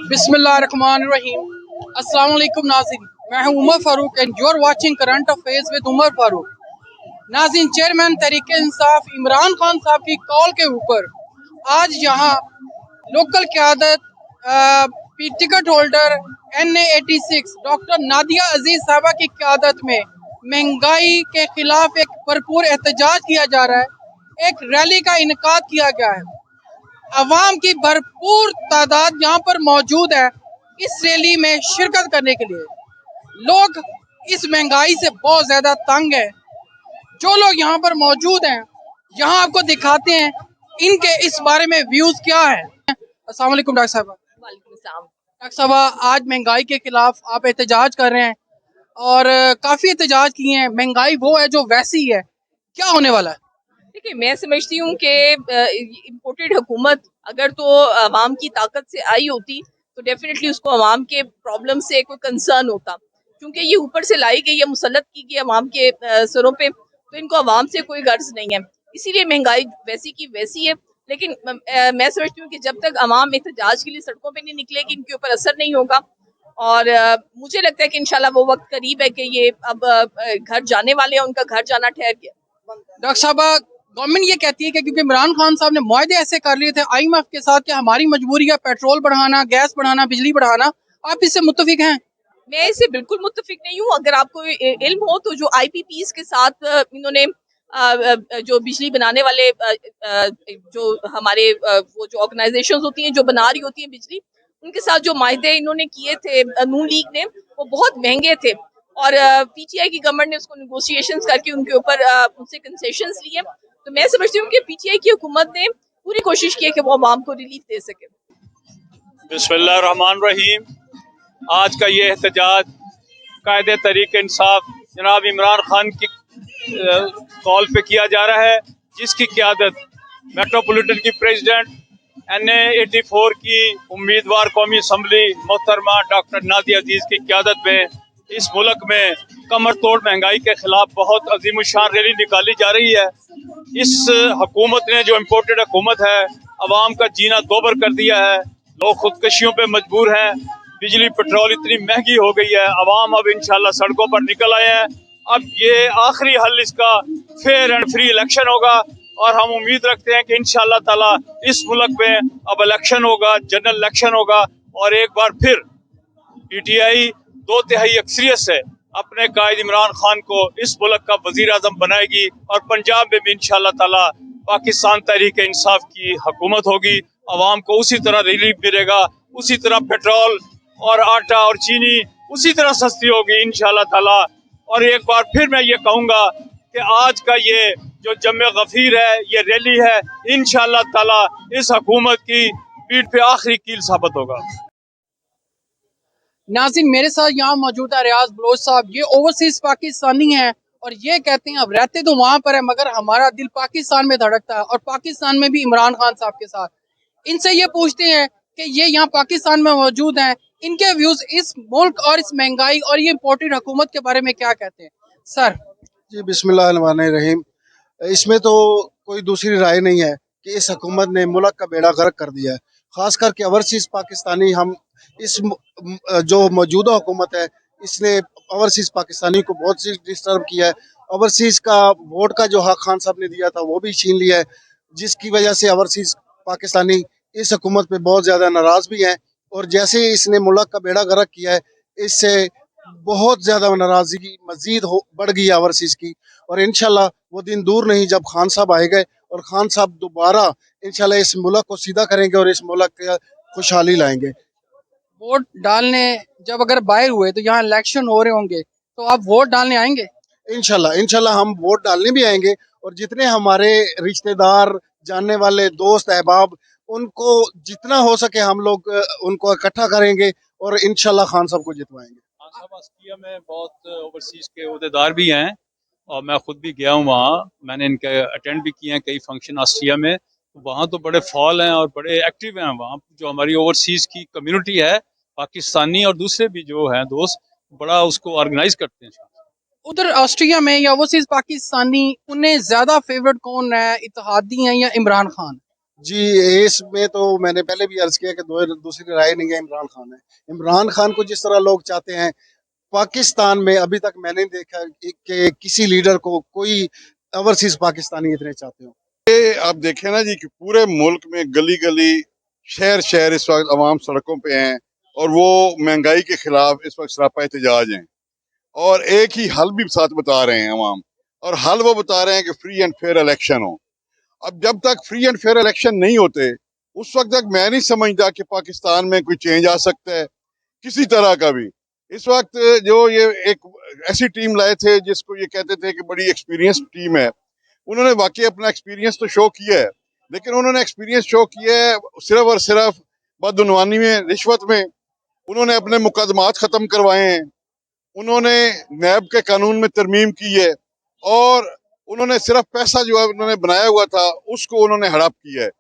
बिस्मिल्लाहिर्रहमानिर्रहीम। अस्सलाम वालेकुम नाज़रीन, मैं हूं Umar Farooq and you are watching current affairs with Umar Farooq. नाज़रीन, चेयरमैन तहरीक इंसाफ इमरान खान साहब की कॉल के ऊपर आज यहाँ लोकल क़यादत ticket holder NA86 doctor Nadia Aziz sahiba की क़यादत में महंगाई के खिलाफ एक भरपूर एहतजाज किया जा रहा है। एक रैली का इनेकाद किया गया है। अवाम की भरपूर तादाद यहाँ पर मौजूद है इस रैली में शिरकत करने के लिए। लोग इस महंगाई से बहुत ज़्यादा तंग है। जो लोग यहाँ पर मौजूद हैं, यहाँ आपको दिखाते हैं इनके इस बारे में व्यूज़ क्या है। अस्सलाम वालेकुम डॉक्टर साहब। वालेकुम सलाम। डॉक्टर साहब, आज महंगाई के खिलाफ आप एहतजाज कर रहे हैं और काफ़ी एहतजाज किए हैं। महंगाई वो है जो वैसी है, क्या होने वाला है? देखिए, मैं समझती हूँ कि इम्पोर्टेड हुकूमत अगर तो अवाम की ताकत से आई होती तो डेफिनेटली उसको अवाम के प्रॉब्लम से कोई कंसर्न होता। क्योंकि ये ऊपर से लाई गई है, मुसल्लत की गई अवाम के सरों पे, तो इनको अवाम से कोई गर्ज नहीं है। इसीलिए महंगाई वैसी की वैसी है। लेकिन मैं समझती हूँ कि जब तक अवाम एहतजाज के लिए सड़कों पे नहीं निकलेगी, इनके ऊपर असर नहीं होगा। और मुझे लगता है कि इंशाल्लाह वो वक्त करीब है कि ये अब घर जाने वाले हैं, उनका घर जाना ठहर गया। डॉक्टर साहब, गवर्नमेंट ये कहती है कि क्योंकि इमरान खान साहब ने मुआहदे ऐसे कर लिए थे IMF के साथ कि हमारी मजबूरी है पेट्रोल बढ़ाना, गैस बढ़ाना, बिजली बढ़ाना, आप इससे मुत्तफिक हैं? मैं इससे बिल्कुल मुत्तफिक नहीं हूँ। अगर आपको इल्म हो तो जो IPPs के साथ इन्होंने जो बिजली बनाने वाले जो हमारे वो जो ऑर्गेनाइजेशंस होती हैं जो बना रही होती हैं बिजली, उनके साथ जो माहदे इन्होंने किए थे नून लीग ने, वो बहुत महंगे थे। और PTI की गवर्नमेंट ने उसको निगोशिएशंस करके उनके ऊपर उनसे कंसेशंस लिए। तो मैं समझती हूँ कि PTI की हुकूमत ने पूरी कोशिश की है कि वो अवाम को रिलीफ दे सके। बिस्मिल्लाहिर्रहमानिर्रहीम। आज का ये एहतजाज कायदे तहरीक इंसाफ जनाब इमरान खान की कॉल पे किया जा रहा है, जिसकी क़यादत मेट्रोपॉलिटन की प्रेसिडेंट NA84 की उम्मीदवार कौमी असम्बली मोहतरमा डॉक्टर नादिया अजीज़ की क़यादत में इस मुल्क में कमर तोड़ महंगाई के खिलाफ बहुत अजीमुशान रैली निकाली जा रही है। इस हुकूमत ने जो इम्पोर्टेड हुकूमत है, अवाम का जीना दोबर कर दिया है। लोग खुदकशियों पे मजबूर हैं। बिजली पेट्रोल इतनी महंगी हो गई है। अवाम अब इंशाल्लाह सड़कों पर निकल आए हैं। अब ये आखिरी हल इसका फेयर एंड फ्री इलेक्शन होगा और हम उम्मीद रखते हैं कि इंशाल्लाह ताला इस मुल्क में अब इलेक्शन होगा, जनरल इलेक्शन होगा और एक बार फिर PTI 2/3 अक्सरियत से अपने कायद इमरान खान को इस मुल्क का वजीर आजम बनाएगी और पंजाब में भी इंशाल्लाह ताला पाकिस्तान तहरीक इंसाफ की हुकूमत होगी। अवाम को उसी तरह रिलीफ मिलेगा, उसी तरह पेट्रोल और आटा और चीनी उसी तरह सस्ती होगी इंशाल्लाह ताला। और एक बार फिर मैं ये कहूँगा कि आज का ये जो जमे गफीर है, ये रैली है, इंशाल्लाह ताला इस हुकूमत की पीठ पे आखिरी कील साबित होगा। नाज़रीन, मेरे साथ यहाँ मौजूद है रियाज बलोच साहब। ये ओवरसीज पाकिस्तानी हैं और ये कहते हैं अब रहते तो वहाँ पर है मगर हमारा दिल पाकिस्तान में धड़कता है और पाकिस्तान में भी इमरान खान साहब के साथ। इनसे ये पूछते हैं कि ये यहाँ पाकिस्तान में मौजूद हैं, इनके व्यूज इस मुल्क और इस महंगाई और ये इम्पोर्टेड हुकूमत के बारे में क्या कहते हैं सर? जी बिस्मिल्लाहिर्रहमानिर्रहीम। इसमें तो कोई दूसरी राय नहीं है कि इस हुकूमत ने मुल्क का बेड़ा गर्क कर दिया है। ख़ास करके ओवरसीज़ पाकिस्तानी हम जो मौजूदा हुकूमत है, इसने ओवरसीज़ पाकिस्तानी को बहुत सी डिस्टर्ब किया है। ओवरसीज़ का वोट का जो हक खान साहब ने दिया था वो भी छीन लिया है, जिसकी वजह से ओवरसीज़ पाकिस्तानी इस हुकूमत पे बहुत ज़्यादा नाराज़ भी हैं। और जैसे ही इसने मुल्क का बेड़ा गर्क किया है, इससे बहुत ज़्यादा नाराज़गी मज़ीद बढ़ गई है ओवरसीज़ की। और इंशाल्लाह वो दिन दूर नहीं जब खान साहब आएंगे और खान साहब दोबारा इंशाल्लाह इस मुल्क को सीधा करेंगे और इस मुल्क की खुशहाली लाएंगे। वोट डालने जब अगर बाहर हुए तो यहाँ इलेक्शन हो रहे होंगे तो आप वोट डालने आएंगे? इंशाल्लाह हम वोट डालने भी आएंगे और जितने हमारे रिश्तेदार, जानने वाले, दोस्त, अहबाब, उनको जितना हो सके हम लोग उनको इकट्ठा करेंगे और इंशाल्लाह खान साहब को जितवाएंगे। खान साहब अस्किया में बहुत ओवरसीज के अहदेदार भी हैं और मैं खुद भी गया हूँ वहाँ। मैंने इनके अटेंड भी किए हैं कई फंक्शन ऑस्ट्रिया में। वहाँ तो बड़े फॉल हैं और बड़े एक्टिव हैं। वहाँ जो हमारी ओवरसीज की कम्युनिटी है, पाकिस्तानी और दूसरे भी जो हैं दोस्त, बड़ा उसको ऑर्गेनाइज करते हैं। उधर ऑस्ट्रिया में या ओवरसीज पाकिस्तानी, उन्हें ज्यादा फेवरेट कौन है, इत्तेहादी हैं या इमरान खान? जी, इसमें तो मैंने पहले भी अर्ज किया कि दूसरी राय नहीं है, इमरान खान है। इमरान खान को जिस तरह लोग चाहते हैं, पाकिस्तान में अभी तक मैंने नहीं देखा कि किसी लीडर को कोई ओवरसीज पाकिस्तानी इतने चाहते हो। आप देखें ना जी कि पूरे मुल्क में गली गली शहर शहर इस वक्त अवाम सड़कों पे हैं और वो महंगाई के खिलाफ इस वक्त सरापा एहतजाज हैं और एक ही हल भी साथ बता रहे हैं अवाम। और हल वो बता रहे हैं कि फ्री एंड फेयर इलेक्शन हो। अब जब तक फ्री एंड फेयर इलेक्शन नहीं होते उस वक्त तक मैं नहीं समझता कि पाकिस्तान में कोई चेंज आ सकता है किसी तरह का भी। इस वक्त जो ये एक ऐसी टीम लाए थे जिसको ये कहते थे कि बड़ी एक्सपीरियंस टीम है, उन्होंने वाकई अपना एक्सपीरियंस तो शो किया है, लेकिन उन्होंने एक्सपीरियंस शो किया है सिर्फ और सिर्फ बदउनवानी में, रिश्वत में। उन्होंने अपने मुकदमात खत्म करवाए हैं, उन्होंने नैब के कानून में तरमीम की है और उन्होंने सिर्फ पैसा जो है उन्होंने बनाया हुआ था उसको उन्होंने हड़प किया है।